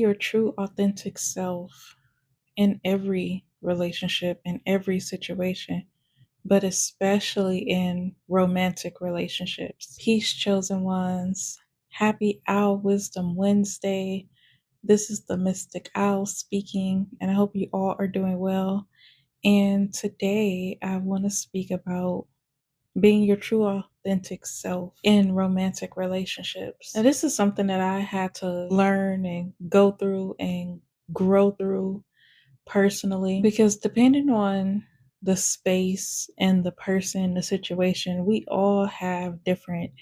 your true, authentic self in every relationship, in every situation, but especially in romantic relationships. Peace, chosen ones. Happy Owl Wisdom Wednesday. This is the Mystic Owl speaking, and I hope you all are doing well. And today I want to speak about being your true authentic self in romantic relationships. And this is something that I had to learn and go through and grow through personally, because depending on the space and the person, the situation, we all have different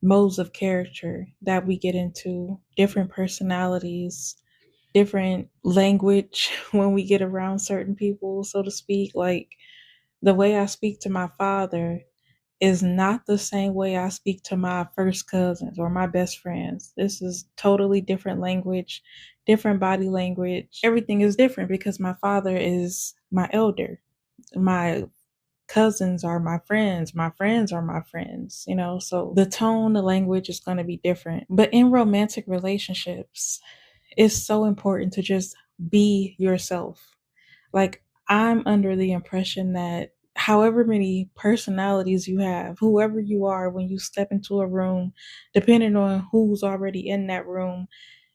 modes of character that we get into, different personalities, different language when we get around certain people, so to speak. Like the way I speak to my father is not the same way I speak to my first cousins or my best friends. This is totally different language, different body language. Everything is different because my father is my elder. My cousins are my friends. My friends are my friends, so the tone, the language is going to be different. But in romantic relationships, it's so important to just be yourself. Like, I'm under the impression that however many personalities you have, whoever you are, when you step into a room, depending on who's already in that room,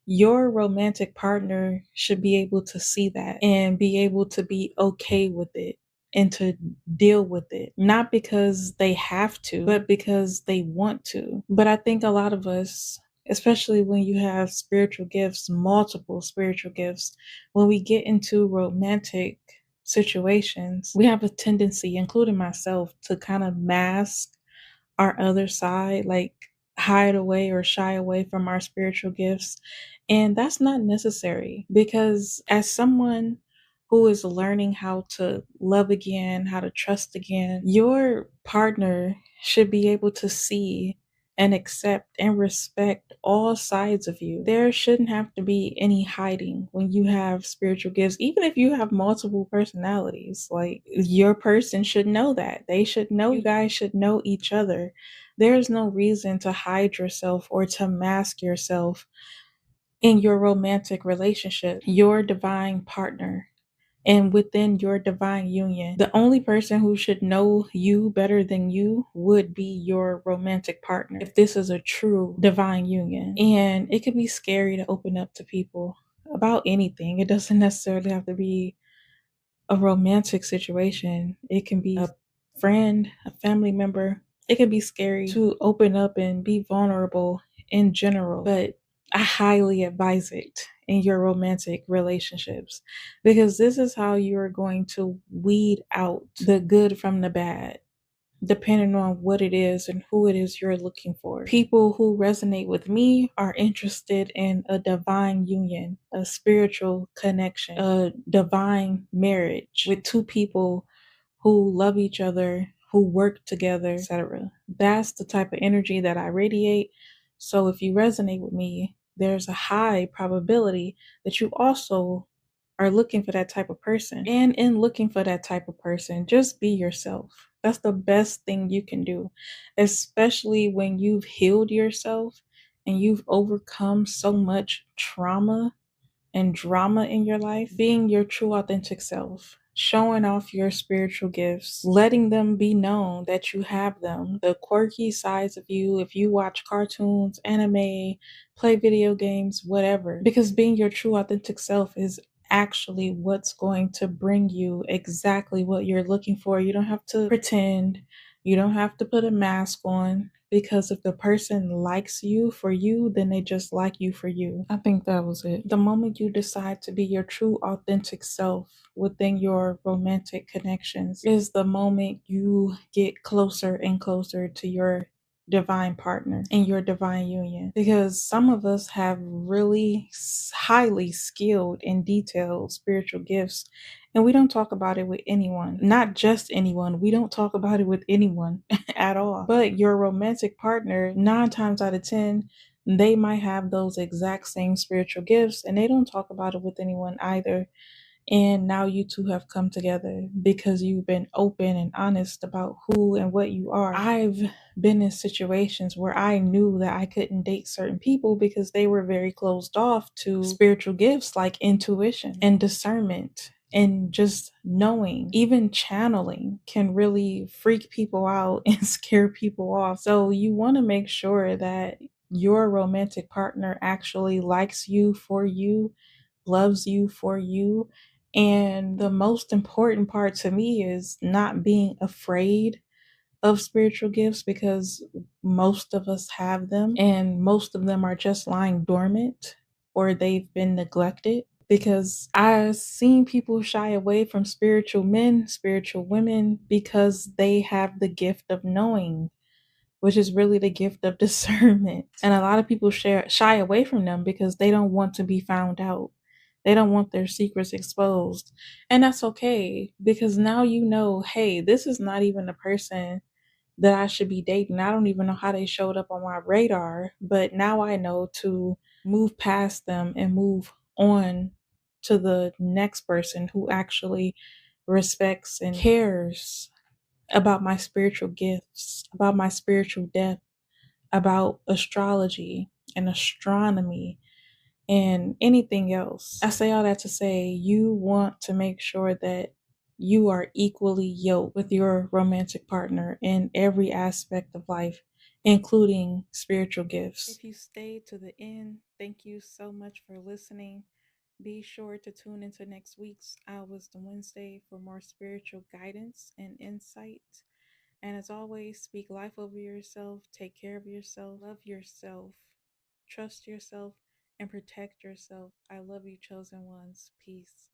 your romantic partner should be able to see that and be able to be okay with it and to deal with it. Not because they have to, but because they want to. But I think a lot of us, especially when you have spiritual gifts, multiple spiritual gifts, when we get into romantic situations, we have a tendency, including myself, to kind of mask our other side, like hide away or shy away from our spiritual gifts. And that's not necessary, because as someone who is learning how to love again, how to trust again, your partner should be able to see and accept and respect all sides of you. There shouldn't have to be any hiding when you have spiritual gifts, even if you have multiple personalities. Like, your person should know that. They should know, you guys should know each other. There's no reason to hide yourself or to mask yourself in your romantic relationship. Your divine partner, and within your divine union, the only person who should know you better than you would be your romantic partner, if this is a true divine union. And it can be scary to open up to people about anything. It doesn't necessarily have to be a romantic situation. It can be a friend, a family member. It can be scary to open up and be vulnerable in general, but I highly advise it in your romantic relationships, because this is how you are going to weed out the good from the bad, depending on what it is and who it is you're looking for. People who resonate with me are interested in a divine union, a spiritual connection, a divine marriage with two people who love each other, who work together, etc. That's the type of energy that I radiate. So if you resonate with me, there's a high probability that you also are looking for that type of person. And in looking for that type of person, just be yourself. That's the best thing you can do, especially when you've healed yourself and you've overcome so much trauma and drama in your life. Being your true authentic self, showing off your spiritual gifts, letting them be known that you have them, the quirky sides of you. If you watch cartoons, anime, play video games, whatever, because being your true authentic self is actually what's going to bring you exactly what you're looking for. You don't have to pretend. You don't have to put a mask on, because if the person likes you for you, then they just like you for you. I think that was it. The moment you decide to be your true authentic self within your romantic connections is the moment you get closer and closer to your divine partner and your divine union. Because some of us have really highly skilled and detailed spiritual gifts, and we don't talk about it with anyone. Not just anyone. We don't talk about it with anyone at all. But your romantic partner, 9 times out of 10, they might have those exact same spiritual gifts, and they don't talk about it with anyone either. And now you two have come together because you've been open and honest about who and what you are. I've been in situations where I knew that I couldn't date certain people because they were very closed off to spiritual gifts like intuition and discernment and just knowing. Even channeling can really freak people out and scare people off. So you want to make sure that your romantic partner actually likes you for you, loves you for you. And the most important part to me is not being afraid of spiritual gifts, because most of us have them and most of them are just lying dormant or they've been neglected. Because I've seen people shy away from spiritual men, spiritual women, because they have the gift of knowing, which is really the gift of discernment. And a lot of people shy away from them because they don't want to be found out. They don't want their secrets exposed. And that's okay, because now you know, hey, this is not even the person that I should be dating. I don't even know how they showed up on my radar, but now I know to move past them and move on to the next person who actually respects and cares about my spiritual gifts, about my spiritual depth, about astrology and astronomy and anything else. I say all that to say you want to make sure that you are equally yoked with your romantic partner in every aspect of life, including spiritual gifts. If you stayed to the end, thank you so much for listening. Be sure to tune into next week's I Wisdom Wednesday for more spiritual guidance and insight. And as always, speak life over yourself, take care of yourself, love yourself, trust yourself, and protect yourself. I love you, chosen ones. Peace.